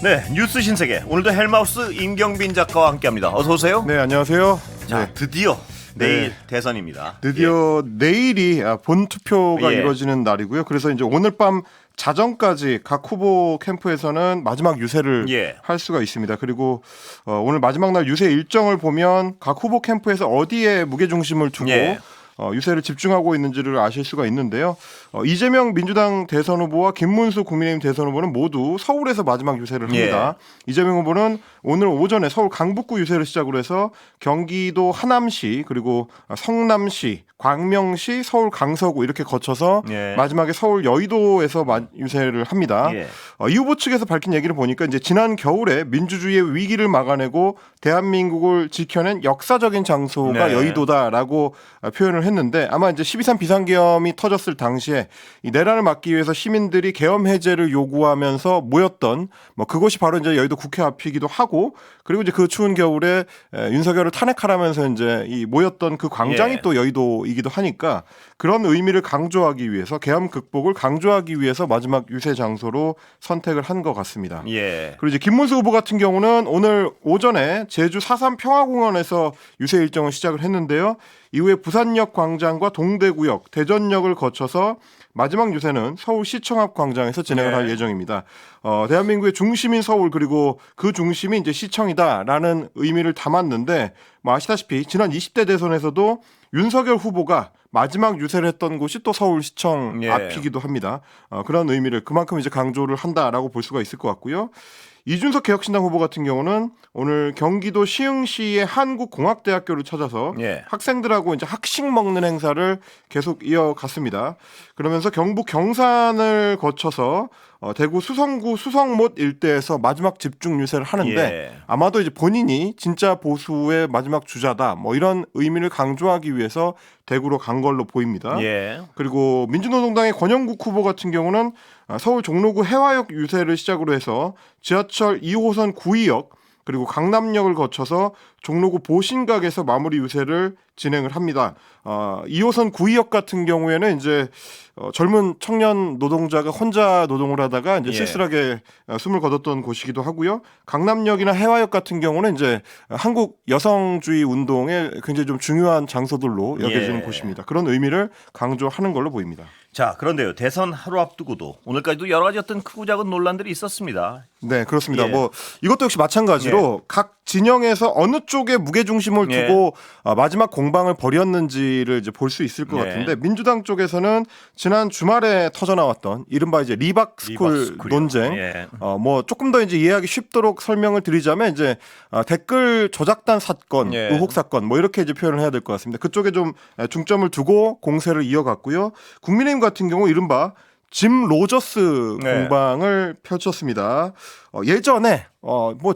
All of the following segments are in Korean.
네, 뉴스 신세계. 오늘도 헬마우스 임경빈 작가와 함께합니다. 어서 오세요. 네, 안녕하세요. 자, 네. 드디어 내일 네. 대선입니다. 드디어 내일이 본 투표가 예. 이루어지는 날이고요. 그래서 이제 오늘 밤 자정까지 각 후보 캠프에서는 마지막 유세를 예. 할 수가 있습니다. 그리고 오늘 마지막 날 유세 일정을 보면 각 후보 캠프에서 어디에 무게중심을 두고 예. 유세를 집중하고 있는지를 아실 수가 있는데요. 이재명 민주당 대선 후보와 김문수 국민의힘 대선 후보는 모두 서울에서 마지막 유세를 합니다. 이재명 후보는 오늘 오전에 서울 강북구 유세를 시작으로 해서 경기도 하남시 그리고 성남시, 광명시, 서울 강서구 이렇게 거쳐서 예. 마지막에 서울 여의도에서 유세를 합니다. 예. 이 후보 측에서 밝힌 얘기를 보니까 이제 지난 겨울에 민주주의의 위기를 막아내고 대한민국을 지켜낸 역사적인 장소가 네. 여의도다라고 표현을 했는데 아마 이제 12.3 비상계엄이 터졌을 당시에 이 내란을 막기 위해서 시민들이 계엄 해제를 요구하면서 모였던 그곳이 바로 이제 여의도 국회 앞이기도 하고 그리고 이제 그 추운 겨울에 윤석열을 탄핵하라면서 이제 이 모였던 그 광장이 예. 또 여의도이기도 하니까 그런 의미를 강조하기 위해서 계엄 극복을 강조하기 위해서 마지막 유세 장소로 선택을 한 것 같습니다. 예. 그리고 이제 김문수 후보 같은 경우는 오늘 오전에 제주 4.3 평화공원에서 유세 일정을 시작을 했는데요. 이후에 부산역 광장과 동대구역, 대전역을 거쳐서 마지막 유세는 서울시청 앞 광장에서 진행을 할 예정입니다. 대한민국의 중심인 서울 그리고 그 중심이 이제 시청이다라는 의미를 담았는데 아시다시피 지난 20대 대선에서도 윤석열 후보가 마지막 유세를 했던 곳이 또 서울시청 앞이기도 합니다. 그런 의미를 그만큼 이제 강조를 한다라고 볼 수가 있을 것 같고요. 이준석 개혁신당 후보 같은 경우는 오늘 경기도 시흥시의 한국공학대학교를 찾아서 학생들하고 이제 학식 먹는 행사를 계속 이어갔습니다. 그러면서 경북 경산을 거쳐서 대구 수성구 수성못 일대에서 마지막 집중 유세를 하는데 아마도 이제 본인이 진짜 보수의 마지막 주자다 이런 의미를 강조하기 위해서 대구로 간 걸로 보입니다. 그리고 민주노동당의 권영국 후보 같은 경우는 서울 종로구 해화역 유세를 시작으로 해서 지하철 2호선 구의역 그리고 강남역을 거쳐서 종로구 보신각에서 마무리 유세를 진행을 합니다. 2호선 구의역 같은 경우에는 이제 젊은 청년 노동자가 혼자 노동을 하다가 이제 쓸쓸하게 숨을 거뒀던 곳이기도 하고요. 강남역이나 해화역 같은 경우는 이제 한국 여성주의 운동의 굉장히 좀 중요한 장소들로 여겨지는 곳입니다. 그런 의미를 강조하는 걸로 보입니다. 자, 그런데요. 대선 하루 앞두고도 오늘까지도 여러 가지 어떤 크고 작은 논란들이 있었습니다. 네, 그렇습니다. 이것도 역시 마찬가지로 각 진영에서 어느 쪽에 무게중심을 두고 마지막 공방을 벌였는지를 이제 볼 수 있을 것 같은데 민주당 쪽에서는 지난 주말에 터져나왔던 이른바 이제 리박스쿨 논쟁, 조금 더 이제 이해하기 쉽도록 설명을 드리자면 이제 댓글 조작단 사건, 의혹 사건, 이렇게 이제 표현을 해야 될 것 같습니다. 그쪽에 좀 중점을 두고 공세를 이어갔고요. 국민의힘 같은 경우 이른바 짐 로저스 공방을 펼쳤습니다. 예전에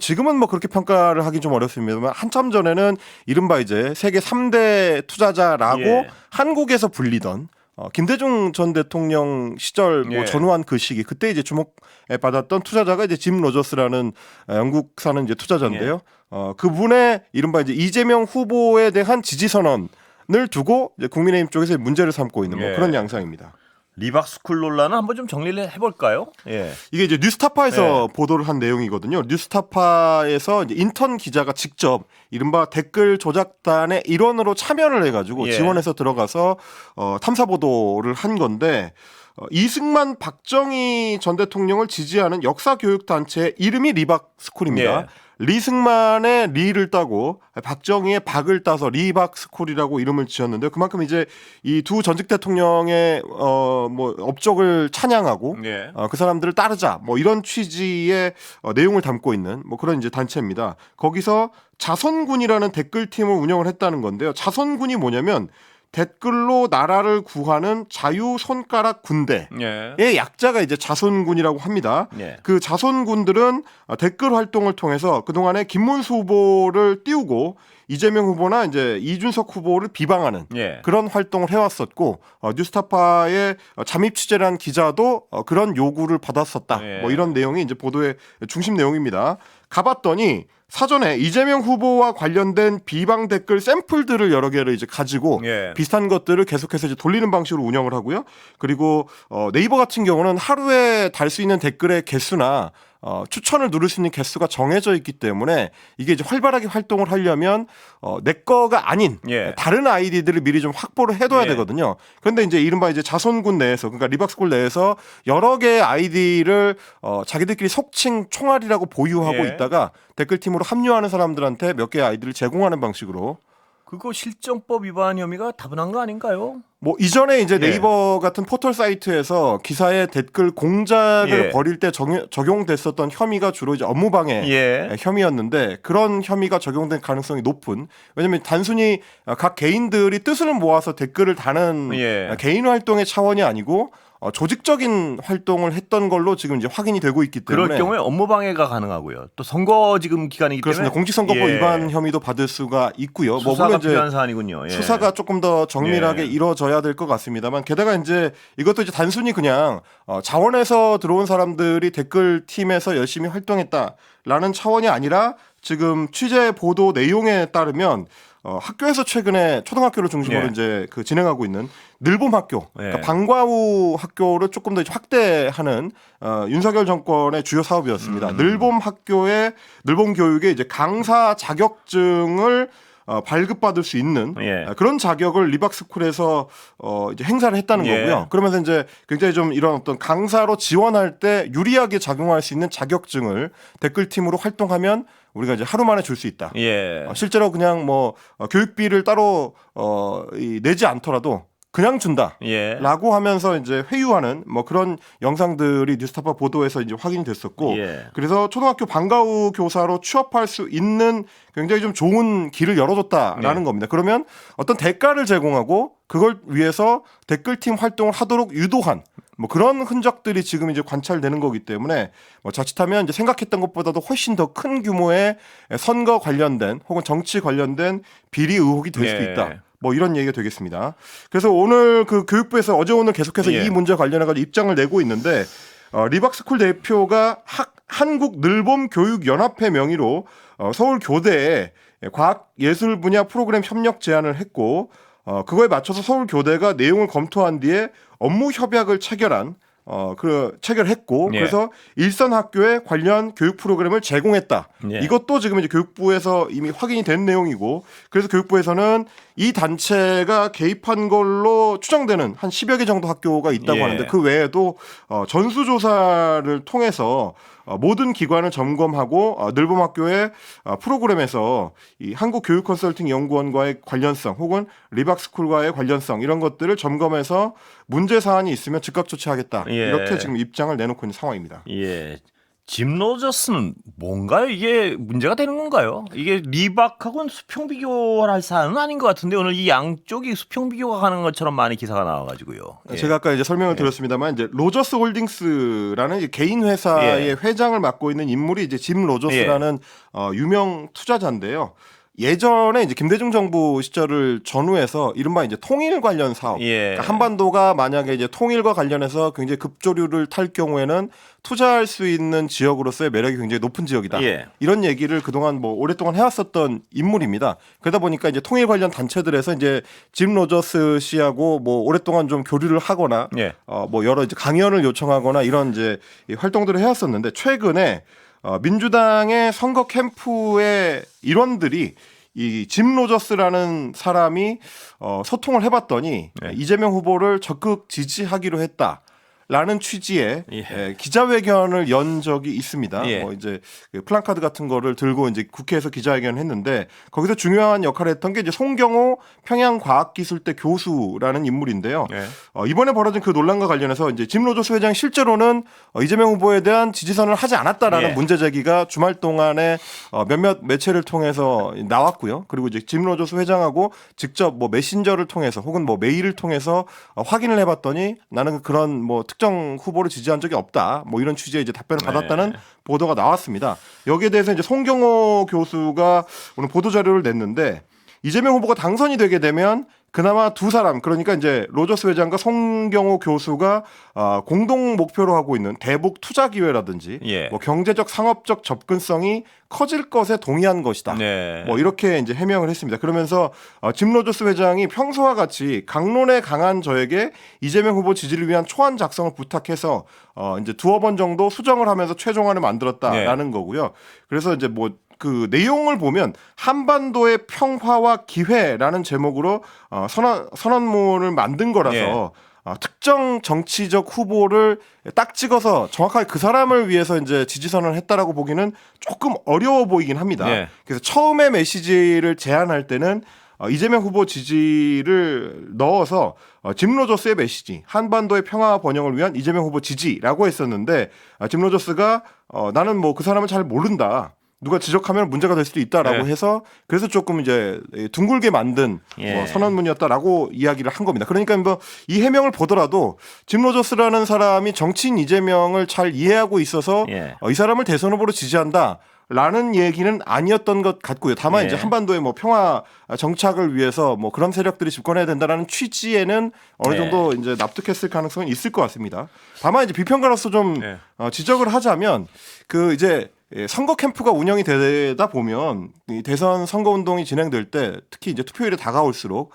지금은 그렇게 평가를 하기 좀 어렵습니다만 한참 전에는 이른바 이제 세계 3대 투자자라고 한국에서 불리던 김대중 전 대통령 시절 전후한 그 시기 그때 이제 주목에 받았던 투자자가 이제 짐 로저스라는 영국 사는 이제 투자자인데요. 그분의 이른바 이제 이재명 후보에 대한 지지 선언을 두고 이제 국민의힘 쪽에서 문제를 삼고 있는 그런 양상입니다. 리박스쿨 논란은 한번 좀 정리를 해볼까요? 이게 이제 뉴스타파에서 보도를 한 내용이거든요. 뉴스타파에서 이제 인턴 기자가 직접 이른바 댓글 조작단의 일원으로 참여를 해가지고 지원해서 들어가서 탐사 보도를 한 건데 이승만 박정희 전 대통령을 지지하는 역사교육단체의 이름이 리박스쿨입니다. 리승만의 리를 따고 박정희의 박을 따서 리박스쿨이라고 이름을 지었는데 그만큼 이제 이 두 전직 대통령의 업적을 찬양하고 그 사람들을 따르자 이런 취지의 내용을 담고 있는 그런 이제 단체입니다. 거기서 자선군이라는 댓글팀을 운영을 했다는 건데요. 자선군이 뭐냐면 댓글로 나라를 구하는 자유 손가락 군대의 약자가 이제 자선군이라고 합니다. 그 자선군들은 댓글 활동을 통해서 그동안에 김문수 후보를 띄우고 이재명 후보나 이제 이준석 후보를 비방하는 그런 활동을 해왔었고 뉴스타파의 잠입 취재란 기자도 그런 요구를 받았었다. 이런 내용이 이제 보도의 중심 내용입니다. 가봤더니 사전에 이재명 후보와 관련된 비방 댓글 샘플들을 여러 개를 이제 가지고 비슷한 것들을 계속해서 이제 돌리는 방식으로 운영을 하고요. 그리고 네이버 같은 경우는 하루에 달 수 있는 댓글의 개수나 추천을 누를 수 있는 개수가 정해져 있기 때문에 이게 이제 활발하게 활동을 하려면 내 거가 아닌 예. 다른 아이디들을 미리 좀 확보를 해둬야 예. 되거든요. 그런데 이제 이른바 이제 자손군 내에서 그러니까 리박스쿨 내에서 여러 개의 아이디를 자기들끼리 속칭 총알이라고 보유하고 예. 있다가 댓글팀으로 합류하는 사람들한테 몇 개의 아이디를 제공하는 방식으로 그거 실정법 위반 혐의가 다분한 거 아닌가요? 뭐 이전에 이제 예. 네이버 같은 포털 사이트에서 기사에 댓글 공작을 예. 벌일 때 적용됐었던 혐의가 주로 이제 업무방해 예. 혐의였는데 그런 혐의가 적용된 가능성이 높은 왜냐하면 단순히 각 개인들이 뜻을 모아서 댓글을 다는 예. 개인 활동의 차원이 아니고 조직적인 활동을 했던 걸로 지금 이제 확인이 되고 있기 때문에 그럴 경우에 업무 방해가 가능하고요. 또 선거 지금 기간이기 그렇습니다. 때문에 공직선거법 예. 위반 혐의도 받을 수가 있고요. 뭐 수사가 물론 이제 필요한 사안이군요. 예. 수사가 조금 더 정밀하게 예. 이루어져야 될 것 같습니다만 게다가 이제 이것도 이제 단순히 그냥 자원에서 들어온 사람들이 댓글 팀에서 열심히 활동했다라는 차원이 아니라 지금 취재 보도 내용에 따르면 학교에서 최근에 초등학교를 중심으로 예. 이제 그 진행하고 있는 늘봄 학교, 예. 그러니까 방과후 학교를 조금 더 이제 확대하는 윤석열 정권의 주요 사업이었습니다. 늘봄 학교의 늘봄 교육의 이제 강사 자격증을 발급받을 수 있는 예. 그런 자격을 리박스쿨에서 이제 행사를 했다는 예. 거고요. 그러면서 이제 굉장히 좀 이런 어떤 강사로 지원할 때 유리하게 작용할 수 있는 자격증을 댓글팀으로 활동하면 우리가 이제 하루 만에 줄 수 있다. 예. 실제로 그냥 뭐 교육비를 따로 내지 않더라도 그냥 준다. 예. 라고 하면서 이제 회유하는 뭐 그런 영상들이 뉴스타파 보도에서 이제 확인이 됐었고 예. 그래서 초등학교 방과후 교사로 취업할 수 있는 굉장히 좀 좋은 길을 열어줬다라는 예. 겁니다. 그러면 어떤 대가를 제공하고 그걸 위해서 댓글팀 활동을 하도록 유도한 뭐 그런 흔적들이 지금 이제 관찰되는 거기 때문에 뭐 자칫하면 이제 생각했던 것보다도 훨씬 더 큰 규모의 선거 관련된 혹은 정치 관련된 비리 의혹이 될 수도 예. 있다. 뭐 이런 얘기가 되겠습니다. 그래서 오늘 그 교육부에서 어제 오늘 계속해서 예. 이 문제 관련해서 입장을 내고 있는데 리박스쿨 대표가 한국 늘봄 교육연합회 명의로 서울 교대에 과학예술 분야 프로그램 협력 제안을 했고 그거에 맞춰서 서울 교대가 내용을 검토한 뒤에 업무 협약을 체결했고 예. 그래서 일선 학교에 관련 교육 프로그램을 제공했다. 예. 이것도 지금 이제 교육부에서 이미 확인이 된 내용이고 그래서 교육부에서는 이 단체가 개입한 걸로 추정되는 한 10여 개 정도 학교가 있다고 예. 하는데 그 외에도 전수조사를 통해서 모든 기관을 점검하고 늘봄학교의 프로그램에서 이 한국교육컨설팅연구원과의 관련성 혹은 리박스쿨과의 관련성 이런 것들을 점검해서 문제 사안이 있으면 즉각 조치하겠다. 예. 이렇게 지금 입장을 내놓고 있는 상황입니다. 예. 짐 로저스는 뭔가요? 이게 문제가 되는 건가요? 이게 리박하고는 수평 비교를 할 사안은 아닌 것 같은데 오늘 이 양쪽이 수평 비교가 가는 것처럼 많이 기사가 나와가지고요. 예. 제가 아까 이제 설명을 드렸습니다만 이제 로저스 홀딩스라는 이제 개인 회사의 예. 회장을 맡고 있는 인물이 이제 짐 로저스라는 유명 투자자인데요. 예전에 이제 김대중 정부 시절을 전후해서 이른바 이제 통일 관련 사업, 예. 그러니까 한반도가 만약에 이제 통일과 관련해서 굉장히 급조류를 탈 경우에는 투자할 수 있는 지역으로서의 매력이 굉장히 높은 지역이다. 예. 이런 얘기를 그동안 뭐 오랫동안 해왔었던 인물입니다. 그러다 보니까 이제 통일 관련 단체들에서 이제 짐 로저스 씨하고 뭐 오랫동안 좀 교류를 하거나 예. 뭐 여러 이제 강연을 요청하거나 이런 이제 활동들을 해왔었는데 최근에 민주당의 선거 캠프의 일원들이 이 짐 로저스라는 사람이 소통을 해봤더니 네. 이재명 후보를 적극 지지하기로 했다. 라는 취지의 예. 기자회견을 연 적이 있습니다. 예. 뭐 이제 그 플랜카드 같은 거를 들고 이제 국회에서 기자회견을 했는데 거기서 중요한 역할을 했던 게 이제 송경호 평양과학기술대 교수라는 인물인데요. 예. 이번에 벌어진 그 논란과 관련해서 이제 짐 로저스 회장이 실제로는 이재명 후보에 대한 지지선을 하지 않았다라는 예. 문제 제기가 주말 동안에 몇몇 매체를 통해서 나왔고요. 그리고 이제 짐 로저스 회장하고 직접 뭐 메신저를 통해서 혹은 뭐 메일을 통해서 확인을 해봤더니 나는 그런 뭐 특정 후보를 지지한 적이 없다. 뭐 이런 취지의 이제 답변을 받았다는 보도가 나왔습니다. 여기에 대해서 이제 송경호 교수가 오늘 보도 자료를 냈는데 이재명 후보가 당선이 되게 되면 그나마 두 사람, 그러니까 이제 로저스 회장과 송경호 교수가 공동 목표로 하고 있는 대북 투자 기회라든지 예. 뭐 경제적 상업적 접근성이 커질 것에 동의한 것이다. 네. 뭐 이렇게 이제 해명을 했습니다. 그러면서 짐 로저스 회장이 평소와 같이 강론에 강한 저에게 이재명 후보 지지를 위한 초안 작성을 부탁해서 이제 두어 번 정도 수정을 하면서 최종안을 만들었다라는 거고요. 그래서 이제 뭐 그 내용을 보면 한반도의 평화와 기회라는 제목으로 선언문을 만든 거라서 특정 정치적 후보를 딱 찍어서 정확하게 그 사람을 위해서 이제 지지선언을 했다라고 보기는 조금 어려워 보이긴 합니다. 네. 그래서 처음에 메시지를 제안할 때는 이재명 후보 지지를 넣어서 짐 로저스의 메시지, 한반도의 평화 번영을 위한 이재명 후보 지지라고 했었는데 짐 로저스가 나는 뭐 그 사람을 잘 모른다. 누가 지적하면 문제가 될 수도 있다라고 네. 해서 그래서 조금 이제 둥글게 만든 예. 선언문이었다라고 이야기를 한 겁니다. 그러니까 뭐 이 해명을 보더라도 짐 로저스라는 사람이 정치인 이재명을 잘 이해하고 있어서 예. 이 사람을 대선 후보로 지지한다. 라는 얘기는 아니었던 것 같고요. 다만 예. 이제 한반도의 뭐 평화 정착을 위해서 뭐 그런 세력들이 집권해야 된다라는 취지에는 어느 정도 이제 납득했을 가능성은 있을 것 같습니다. 다만 이제 비평가로서 좀 지적을 하자면 그 이제 선거 캠프가 운영이 되다 보면 이 대선 선거 운동이 진행될 때 특히 이제 투표일에 다가올수록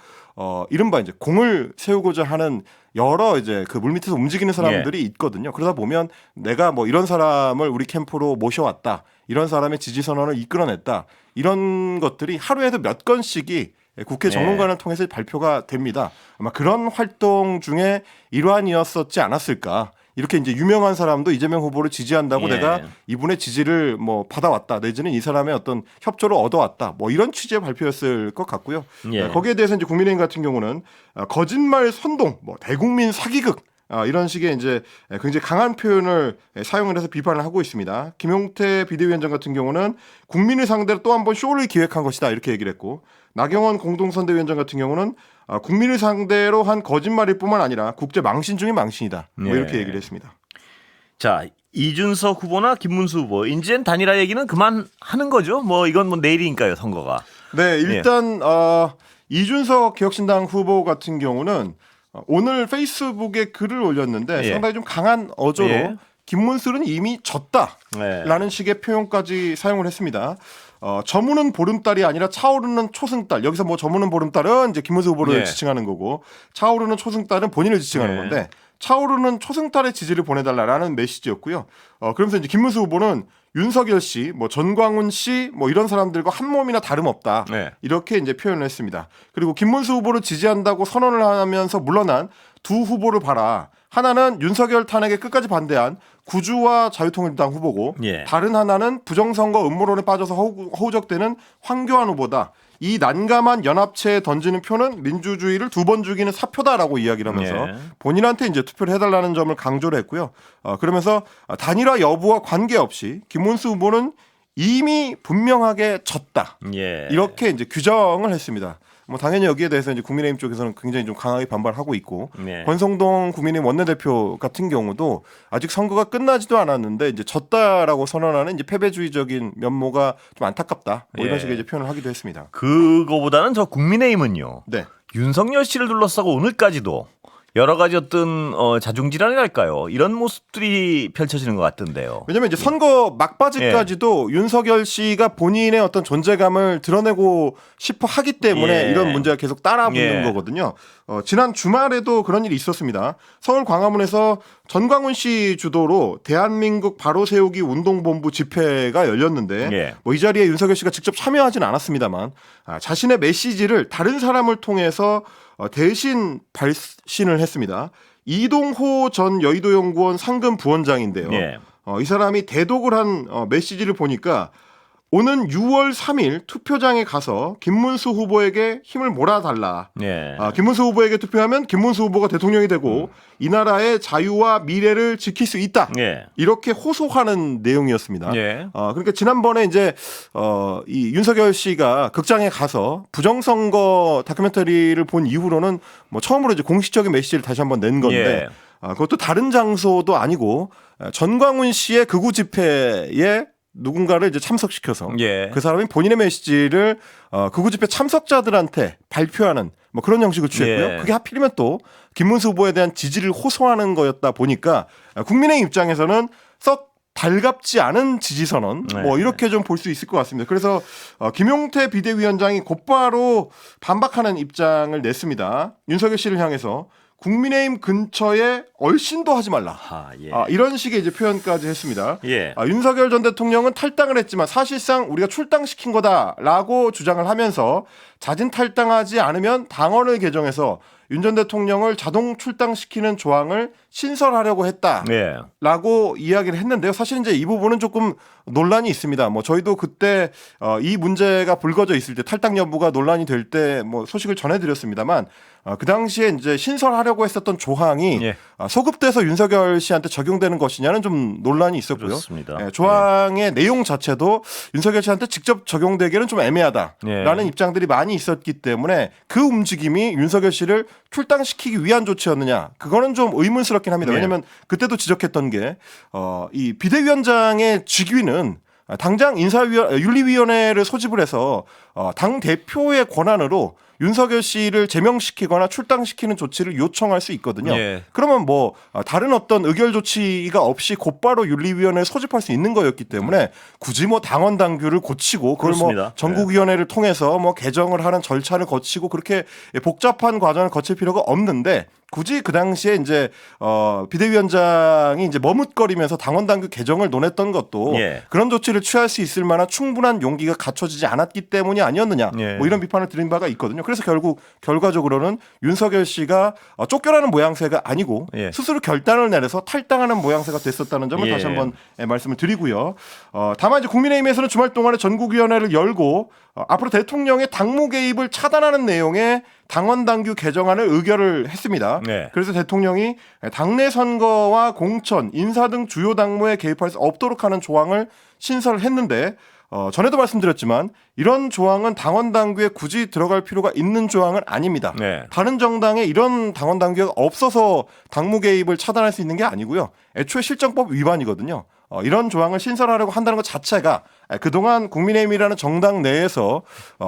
이른바 이제 공을 세우고자 하는 여러 이제 그 물밑에서 움직이는 사람들이 있거든요. 그러다 보면 내가 뭐 이런 사람을 우리 캠프로 모셔왔다. 이런 사람의 지지 선언을 이끌어냈다. 이런 것들이 하루에도 몇 건씩이 국회 정론관을 통해서 발표가 됩니다. 아마 그런 활동 중에 일환이었었지 않았을까. 이렇게 이제 유명한 사람도 이재명 후보를 지지한다고 내가 이분의 지지를 뭐 받아왔다. 내지는 이 사람의 어떤 협조를 얻어왔다. 뭐 이런 취지의 발표였을 것 같고요. 거기에 대해서 이제 국민의힘 같은 경우는 거짓말 선동, 뭐 대국민 사기극 이런 식의 이제 굉장히 강한 표현을 사용을 해서 비판을 하고 있습니다. 김용태 비대위원장 같은 경우는 국민을 상대로 또 한 번 쇼를 기획한 것이다 이렇게 얘기를 했고 나경원 공동선대위원장 같은 경우는 국민을 상대로 한 거짓말일 뿐만 아니라 국제 망신 중의 망신이다. 뭐 이렇게 얘기를 했습니다. 자, 이준석 후보나 김문수 후보 이제는 단일화 얘기는 그만하는 거죠. 뭐 이건 뭐 내일이니까요, 선거가. 네, 일단 이준석 개혁신당 후보 같은 경우는 오늘 페이스북에 글을 올렸는데 상당히 좀 강한 어조로 김문수는 이미 졌다라는 식의 표현까지 사용을 했습니다. 저무는 보름달이 아니라 차오르는 초승달. 여기서 뭐 저무는 보름달은 이제 김문수 후보를 지칭하는 거고 차오르는 초승달은 본인을 지칭하는 건데 차오르는 초승달의 지지를 보내달라라는 메시지였고요. 그러면서 이제 김문수 후보는 윤석열 씨, 뭐 전광훈 씨, 뭐 이런 사람들과 한 몸이나 다름없다. 이렇게 이제 표현을 했습니다. 그리고 김문수 후보를 지지한다고 선언을 하면서 물러난 두 후보를 봐라. 하나는 윤석열 탄핵에 끝까지 반대한 구주와 자유통일당 후보고 다른 하나는 부정선거 음모론에 빠져서 허우적대는 황교안 후보다. 이 난감한 연합체에 던지는 표는 민주주의를 두 번 죽이는 사표다라고 이야기를 하면서 본인한테 이제 투표를 해달라는 점을 강조를 했고요. 그러면서 단일화 여부와 관계없이 김문수 후보는 이미 분명하게 졌다. 이렇게 이제 규정을 했습니다. 뭐 당연히 여기에 대해서 이제 국민의힘 쪽에서는 굉장히 좀 강하게 반발하고 있고 권성동 국민의힘 원내대표 같은 경우도 아직 선거가 끝나지도 않았는데 이제 졌다라고 선언하는 이제 패배주의적인 면모가 좀 안타깝다. 뭐 이런 식의 이제 표현을 하기도 했습니다. 그거보다는 저 국민의힘은요. 네. 윤석열 씨를 둘러싸고 오늘까지도 여러 가지 어떤 자중질환이랄까요? 이런 모습들이 펼쳐지는 것 같던데요. 왜냐하면 이제 선거 막바지까지도 윤석열 씨가 본인의 어떤 존재감을 드러내고 싶어 하기 때문에 이런 문제가 계속 따라붙는 거거든요. 지난 주말에도 그런 일이 있었습니다. 서울 광화문에서 전광훈 씨 주도로 대한민국 바로 세우기 운동본부 집회가 열렸는데 뭐 이 자리에 윤석열 씨가 직접 참여하지는 않았습니다만 자신의 메시지를 다른 사람을 통해서 대신 발신을 했습니다. 이동호 전 여의도연구원 상금 부원장인데요. 이 사람이 대독을 한 메시지를 보니까 오는 6월 3일 투표장에 가서 김문수 후보에게 힘을 몰아달라. 김문수 후보에게 투표하면 김문수 후보가 대통령이 되고 이 나라의 자유와 미래를 지킬 수 있다. 이렇게 호소하는 내용이었습니다. 그러니까 지난번에 이제 이 윤석열 씨가 극장에 가서 부정선거 다큐멘터리를 본 이후로는 뭐 처음으로 이제 공식적인 메시지를 다시 한번 낸 건데 그것도 다른 장소도 아니고 전광훈 씨의 극우 집회에 누군가를 이제 참석시켜서 그 사람이 본인의 메시지를 극우 집회 참석자들한테 발표하는 뭐 그런 형식을 취했고요. 예. 그게 하필이면 또 김문수 후보에 대한 지지를 호소하는 거였다 보니까 국민의힘 입장에서는 썩 달갑지 않은 지지 선언 뭐 네. 이렇게 좀 볼 수 있을 것 같습니다. 그래서 김용태 비대위원장이 곧바로 반박하는 입장을 냈습니다. 윤석열 씨를 향해서 국민의힘 근처에 얼씬도 하지 말라. 예. 이런 식의 이제 표현까지 했습니다. 예. 윤석열 전 대통령은 탈당을 했지만 사실상 우리가 출당시킨 거다라고 주장을 하면서 자진 탈당하지 않으면 당원을 개정해서 윤 전 대통령을 자동 출당시키는 조항을 신설하려고 했다라고 예. 이야기를 했는데요. 사실 이제 이 부분은 조금 논란이 있습니다. 뭐 저희도 그때 이 문제가 불거져 있을 때 탈당 여부가 논란이 될 때 뭐 소식을 전해드렸습니다만 그 당시에 이제 신설하려고 했었던 조항이 예. 소급돼서 윤석열 씨한테 적용되는 것이냐는 좀 논란이 있었고요. 그렇습니다. 예, 조항의 내용 자체도 윤석열 씨한테 직접 적용되기는 좀 애매하다라는 예. 입장들이 많이 있었기 때문에 그 움직임이 윤석열 씨를 출당시키기 위한 조치였느냐 그거는 좀 의문스럽긴 합니다. 예. 왜냐하면 그때도 지적했던 게 이 비대위원장의 직위는 당장 윤리위원회를 소집을 해서 당 대표의 권한으로 윤석열 씨를 제명시키거나 출당시키는 조치를 요청할 수 있거든요. 예. 그러면 뭐 다른 어떤 의결 조치가 없이 곧바로 윤리위원회를 소집할 수 있는 거였기 때문에 굳이 뭐 당원 당규를 고치고 그걸 뭐 그렇습니다. 전국위원회를 통해서 뭐 개정을 하는 절차를 거치고 그렇게 복잡한 과정을 거칠 필요가 없는데 굳이 그 당시에 이제 비대위원장이 이제 머뭇거리면서 당원 당규 개정을 논했던 것도 예. 그런 조치를 취할 수 있을 만한 충분한 용기가 갖춰지지 않았기 때문이 아니었느냐 예. 뭐 이런 비판을 드린 바가 있거든요. 그래서 결국 결과적으로는 윤석열 씨가 쫓겨나는 모양새가 아니고 예. 스스로 결단을 내려서 탈당하는 모양새가 됐었다는 점을 예. 다시 한번 말씀을 드리고요. 다만 이제 국민의힘에서는 주말 동안에 전국위원회를 열고 앞으로 대통령의 당무 개입을 차단하는 내용의 당원 당규 개정안을 의결을 했습니다. 네. 그래서 대통령이 당내 선거와 공천, 인사 등 주요 당무에 개입할 수 없도록 하는 조항을 신설을 했는데 전에도 말씀드렸지만 이런 조항은 당원 당규에 굳이 들어갈 필요가 있는 조항은 아닙니다. 네. 다른 정당에 이런 당원 당규가 없어서 당무 개입을 차단할 수 있는 게 아니고요. 애초에 실정법 위반이거든요. 이런 조항을 신설하려고 한다는 것 자체가 그동안 국민의힘이라는 정당 내에서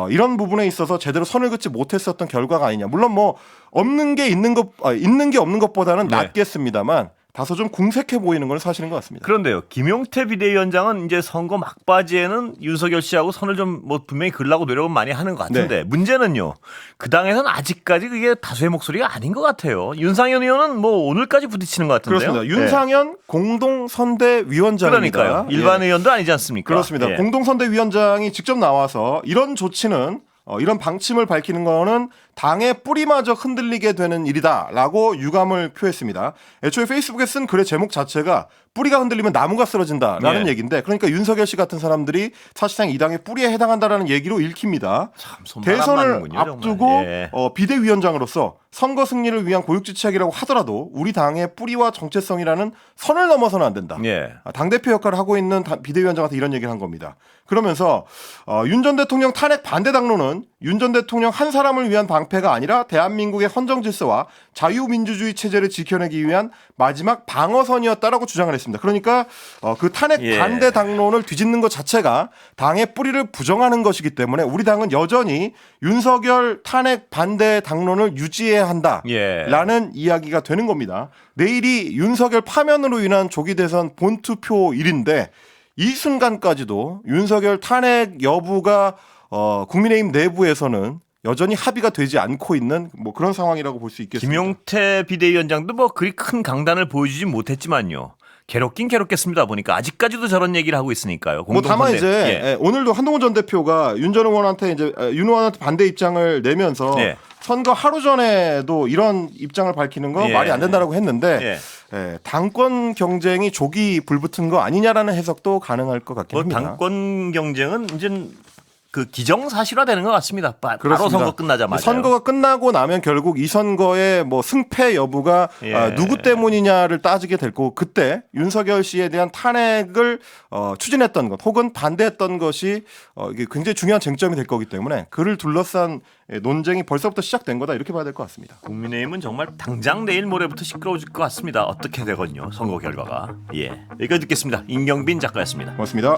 이런 부분에 있어서 제대로 선을 긋지 못했었던 결과가 아니냐. 물론 뭐 없는 게 있는 게 없는 것보다는 네. 낫겠습니다만 다소 좀 궁색해 보이는 건 사실인 것 같습니다. 그런데요, 김용태 비대위원장은 이제 선거 막바지에는 윤석열 씨하고 선을 좀 뭐 분명히 그으려고 노력은 많이 하는 것 같은데 문제는요, 그 당에서는 아직까지 그게 다수의 목소리가 아닌 것 같아요. 윤상현 의원은 뭐 오늘까지 부딪히는 것 같은데요. 그렇습니다. 윤상현 공동선대위원장입니다. 그러니까요. 일반 의원도 아니지 않습니까? 그렇습니다. 예. 공동선대위원장이 직접 나와서 이런 조치는 이런 방침을 밝히는 거는 당의 뿌리마저 흔들리게 되는 일이다라고 유감을 표했습니다. 애초에 페이스북에 쓴 글의 제목 자체가 뿌리가 흔들리면 나무가 쓰러진다라는 네. 얘기인데 그러니까 윤석열 씨 같은 사람들이 사실상 이 당의 뿌리에 해당한다라는 얘기로 읽힙니다. 참 손발 안 대선을 맞는군요, 앞두고 정말. 예. 비대위원장으로서 선거 승리를 위한 고육지책이라고 하더라도 우리 당의 뿌리와 정체성이라는 선을 넘어서는 안 된다. 예. 당대표 역할을 하고 있는 비대위원장한테 이런 얘기를 한 겁니다. 그러면서 윤 전 대통령 탄핵 반대 당론은 윤 전 대통령 한 사람을 위한 방패가 아니라 대한민국의 헌정 질서와 자유민주주의 체제를 지켜내기 위한 마지막 방어선이었다라고 주장을 했습니다. 그러니까 그 탄핵 예. 반대 당론을 뒤집는 것 자체가 당의 뿌리를 부정하는 것이기 때문에 우리 당은 여전히 윤석열 탄핵 반대 당론을 유지해야 한다라는 이야기가 되는 겁니다. 내일이 윤석열 파면으로 인한 조기 대선 본투표일인데 이 순간까지도 윤석열 탄핵 여부가 국민의힘 내부에서는 여전히 합의가 되지 않고 있는 뭐 그런 상황이라고 볼 수 있겠습니다. 김용태 비대위원장도 뭐 그리 큰 강단을 보여주지 못했지만요. 괴롭긴 괴롭겠습니다. 보니까 아직까지도 저런 얘기를 하고 있으니까요. 뭐 다만 이제 예. 오늘도 한동훈 전 대표가 윤 전 의원한테 이제 윤 의원한테 반대 입장을 내면서 예. 선거 하루 전에도 이런 입장을 밝히는 건 예. 말이 안 된다라고 했는데 당권 경쟁이 조기 불붙은 거 아니냐라는 해석도 가능할 것 같긴 뭐 합니다. 당권 경쟁은 이제 그 기정사실화되는 것 같습니다. 바로 그렇습니다. 선거 끝나자마자. 선거가 끝나고 나면 결국 이 선거의 뭐 승패 여부가 예. 누구 때문이냐를 따지게 될 거고 그때 윤석열 씨에 대한 탄핵을 추진했던 것 혹은 반대했던 것이 이게 굉장히 중요한 쟁점이 될 거기 때문에 그를 둘러싼 논쟁이 벌써부터 시작된 거다 이렇게 봐야 될 것 같습니다. 국민의힘은 정말 당장 내일 모레부터 시끄러워질 것 같습니다. 어떻게 되거든요. 선거 결과가. 예. 여기까지 듣겠습니다. 임경빈 작가였습니다. 고맙습니다.